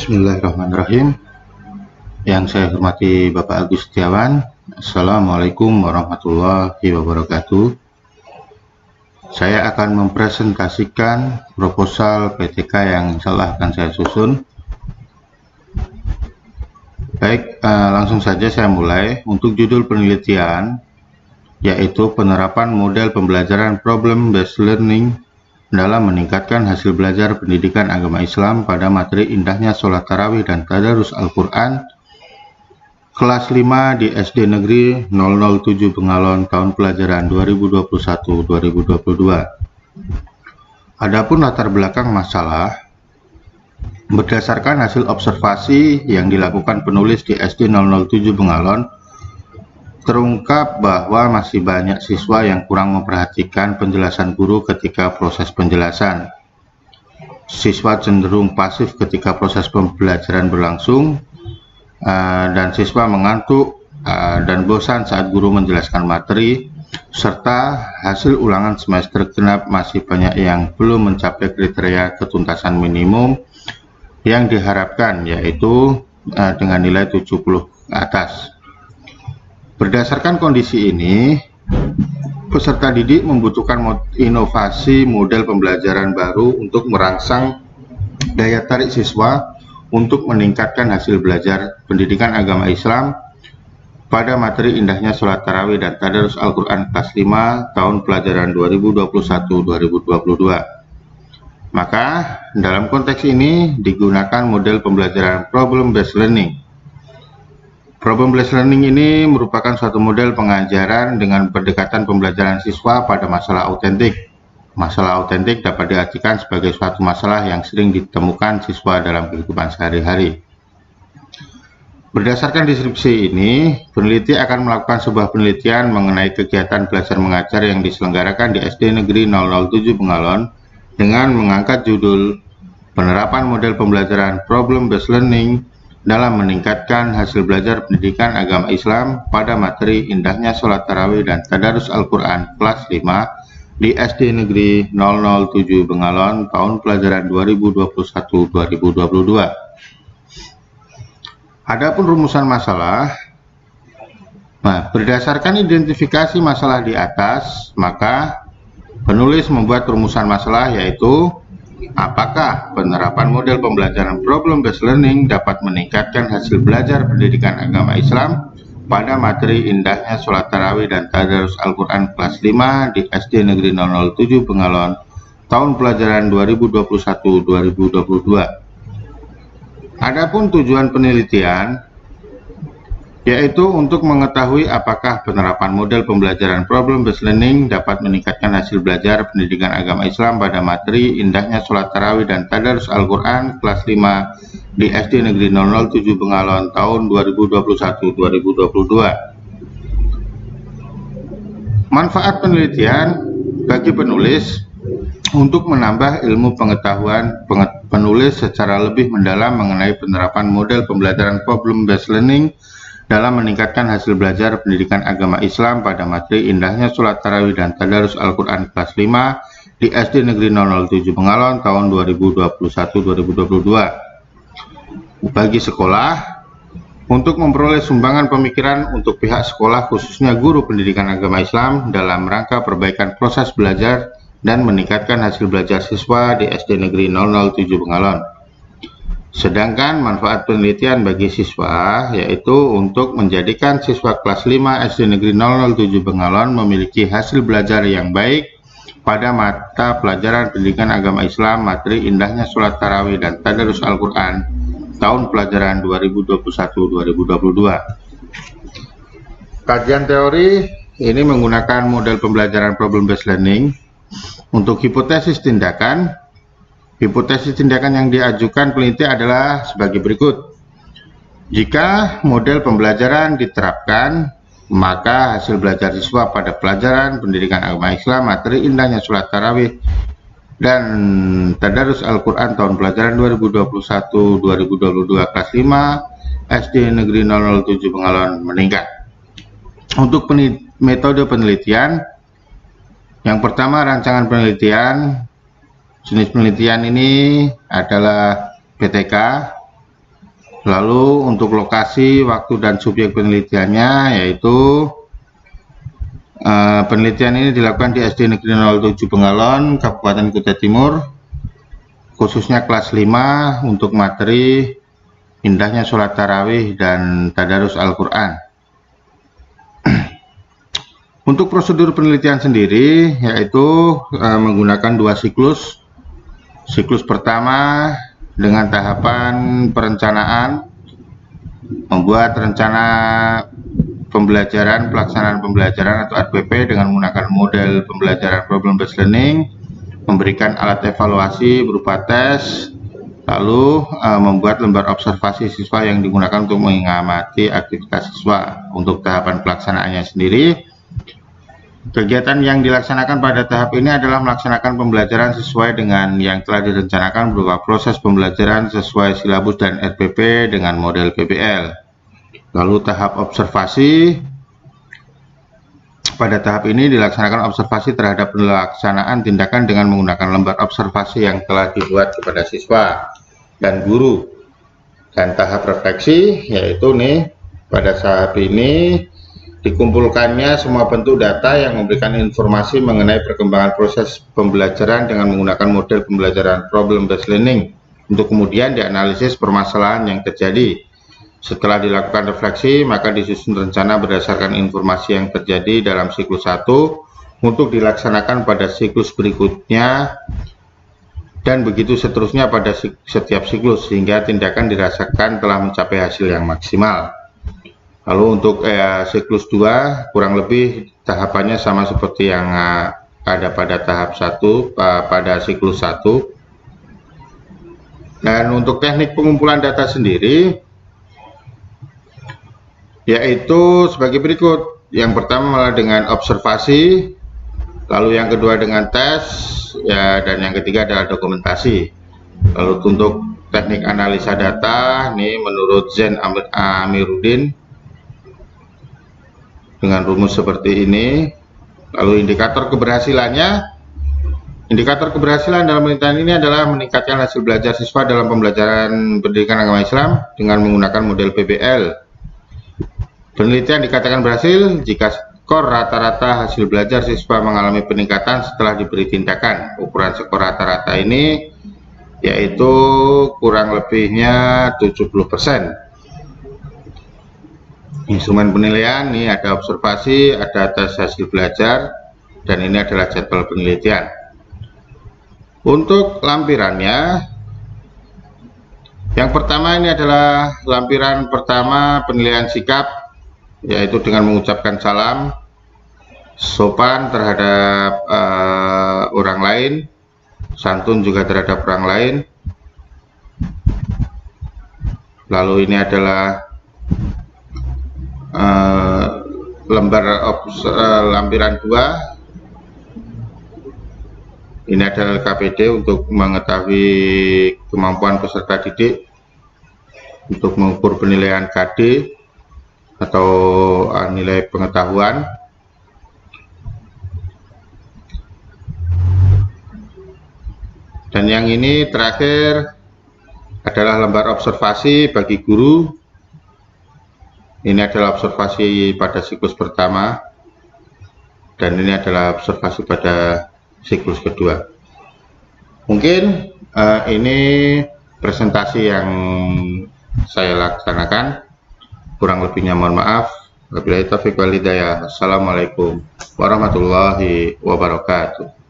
Bismillahirrahmanirrahim. Yang saya hormati Bapak Agus Setiawan. Assalamualaikum warahmatullahi wabarakatuh. Saya akan mempresentasikan proposal PTK yang insyaallah akan saya susun. Baik, langsung saja saya mulai. Untuk judul penelitian, yaitu penerapan model pembelajaran problem based learning dalam meningkatkan hasil belajar pendidikan agama Islam pada materi indahnya sholat tarawih dan tadarus Al-Quran kelas 5 di SD Negeri 007 Bengalon tahun pelajaran 2021-2022. Adapun latar belakang masalah, berdasarkan hasil observasi yang dilakukan penulis di SD 007 Bengalon, terungkap bahwa masih banyak siswa yang kurang memperhatikan penjelasan guru ketika proses penjelasan. Siswa cenderung pasif ketika proses pembelajaran berlangsung, dan siswa mengantuk dan bosan saat guru menjelaskan materi, serta hasil ulangan semester genap masih banyak yang belum mencapai kriteria ketuntasan minimum yang diharapkan, yaitu dengan nilai 70 ke atas. Berdasarkan kondisi ini, peserta didik membutuhkan inovasi model pembelajaran baru untuk merangsang daya tarik siswa untuk meningkatkan hasil belajar pendidikan agama Islam pada materi indahnya sholat tarawih dan tadarus Al-Quran kelas 5 tahun pelajaran 2021-2022. Maka, dalam konteks ini digunakan model pembelajaran problem based learning. Problem based learning ini merupakan suatu model pengajaran dengan pendekatan pembelajaran siswa pada masalah autentik. Masalah autentik dapat diartikan sebagai suatu masalah yang sering ditemukan siswa dalam kehidupan sehari-hari. Berdasarkan deskripsi ini, peneliti akan melakukan sebuah penelitian mengenai kegiatan belajar mengajar yang diselenggarakan di SD Negeri 007 Bengalon dengan mengangkat judul penerapan model pembelajaran problem based learning dalam meningkatkan hasil belajar pendidikan agama Islam pada materi indahnya sholat tarawih dan tadarus Al-Quran kelas 5 di SD Negeri 007 Bengalon tahun pelajaran 2021-2022. Adapun rumusan masalah, berdasarkan identifikasi masalah di atas, maka penulis membuat rumusan masalah, yaitu apakah penerapan model pembelajaran problem based learning dapat meningkatkan hasil belajar pendidikan agama Islam pada materi indahnya sholat tarawih dan tadarus Al-Quran kelas 5 di SD Negeri 007 Bengalon tahun pelajaran 2021-2022. Adapun tujuan penelitian, yaitu untuk mengetahui apakah penerapan model pembelajaran problem based learning dapat meningkatkan hasil belajar pendidikan agama Islam pada materi indahnya sholat tarawih dan tadarus Al-Quran kelas 5 di SD Negeri 007 Bengalon tahun 2021-2022. Manfaat penelitian bagi penulis untuk menambah ilmu pengetahuan penulis secara lebih mendalam mengenai penerapan model pembelajaran problem based learning dalam meningkatkan hasil belajar pendidikan agama Islam pada materi indahnya sholat tarawih dan tadarus Al-Quran kelas 5 di SD Negeri 007 Bengalon tahun 2021-2022. Bagi sekolah, untuk memperoleh sumbangan pemikiran untuk pihak sekolah khususnya guru pendidikan agama Islam dalam rangka perbaikan proses belajar dan meningkatkan hasil belajar siswa di SD Negeri 007 Bengalon. Sedangkan manfaat penelitian bagi siswa, yaitu untuk menjadikan siswa kelas 5 SD Negeri 007 Bengalon memiliki hasil belajar yang baik pada mata pelajaran pendidikan agama Islam materi indahnya sholat tarawih dan tadarus Al-Quran tahun pelajaran 2021-2022. Kajian teori ini menggunakan model pembelajaran problem based learning. Untuk hipotesis tindakan, hipotesis tindakan yang diajukan peneliti adalah sebagai berikut. Jika model pembelajaran diterapkan, maka hasil belajar siswa pada pelajaran pendidikan agama Islam materi indahnya sholat tarawih dan tadarus Al-Quran tahun pelajaran 2021-2022 kelas 5 SD Negeri 007 Bengalon meningkat. Untuk metode penelitian, yang pertama rancangan penelitian. Jenis penelitian ini adalah PTK Lalu untuk lokasi, waktu, dan subjek penelitiannya yaitu penelitian ini dilakukan di SD Negeri 07 Bengalon, Kabupaten Kutai Timur, khususnya kelas 5 untuk materi indahnya sholat tarawih dan tadarus Al-Quran. Untuk prosedur penelitian sendiri yaitu menggunakan 2 siklus. Siklus pertama dengan tahapan perencanaan, membuat rencana pembelajaran, pelaksanaan pembelajaran atau RPP dengan menggunakan model pembelajaran problem based learning, memberikan alat evaluasi berupa tes, lalu membuat lembar observasi siswa yang digunakan untuk mengamati aktivitas siswa. Untuk tahapan pelaksanaannya sendiri, kegiatan yang dilaksanakan pada tahap ini adalah melaksanakan pembelajaran sesuai dengan yang telah direncanakan berupa proses pembelajaran sesuai silabus dan RPP dengan model PBL. Lalu tahap observasi, pada tahap ini dilaksanakan observasi terhadap pelaksanaan tindakan dengan menggunakan lembar observasi yang telah dibuat kepada siswa dan guru. Dan tahap refleksi yaitu pada tahap ini dikumpulkannya semua bentuk data yang memberikan informasi mengenai perkembangan proses pembelajaran dengan menggunakan model pembelajaran problem based learning untuk kemudian dianalisis permasalahan yang terjadi. Setelah dilakukan refleksi, maka disusun rencana berdasarkan informasi yang terjadi dalam siklus 1 untuk dilaksanakan pada siklus berikutnya, dan begitu seterusnya pada setiap siklus sehingga tindakan dirasakan telah mencapai hasil yang maksimal. Lalu untuk siklus 2 kurang lebih tahapannya sama seperti yang ada pada tahap 1 pada siklus 1. Dan untuk teknik pengumpulan data sendiri yaitu sebagai berikut. Yang pertama adalah dengan observasi, lalu yang kedua dengan tes, dan yang ketiga adalah dokumentasi. Lalu untuk teknik analisa data, menurut Zain Amiruddin dengan rumus seperti ini. Lalu indikator keberhasilannya, indikator keberhasilan dalam penelitian ini adalah meningkatkan hasil belajar siswa dalam pembelajaran pendidikan agama Islam dengan menggunakan model PBL. Penelitian dikatakan berhasil jika skor rata-rata hasil belajar siswa mengalami peningkatan setelah diberi tindakan. Ukuran skor rata-rata ini yaitu kurang lebihnya 70%. Instrumen penilaian ini ada observasi, ada tes hasil belajar, dan ini adalah jadwal penelitian. Untuk lampirannya, yang pertama ini adalah lampiran pertama penilaian sikap, yaitu dengan mengucapkan salam, sopan terhadap orang lain, santun juga terhadap orang lain. Lalu ini adalah lampiran 2. Ini adalah KPD untuk mengetahui kemampuan peserta didik untuk mengukur penilaian KD atau nilai pengetahuan. Dan yang ini terakhir adalah lembar observasi bagi guru. Ini adalah observasi pada siklus pertama, dan ini adalah observasi pada siklus kedua. Mungkin ini presentasi yang saya laksanakan. Kurang lebihnya mohon maaf. Wabillahi taufiq wal hidayah. Assalamualaikum warahmatullahi wabarakatuh.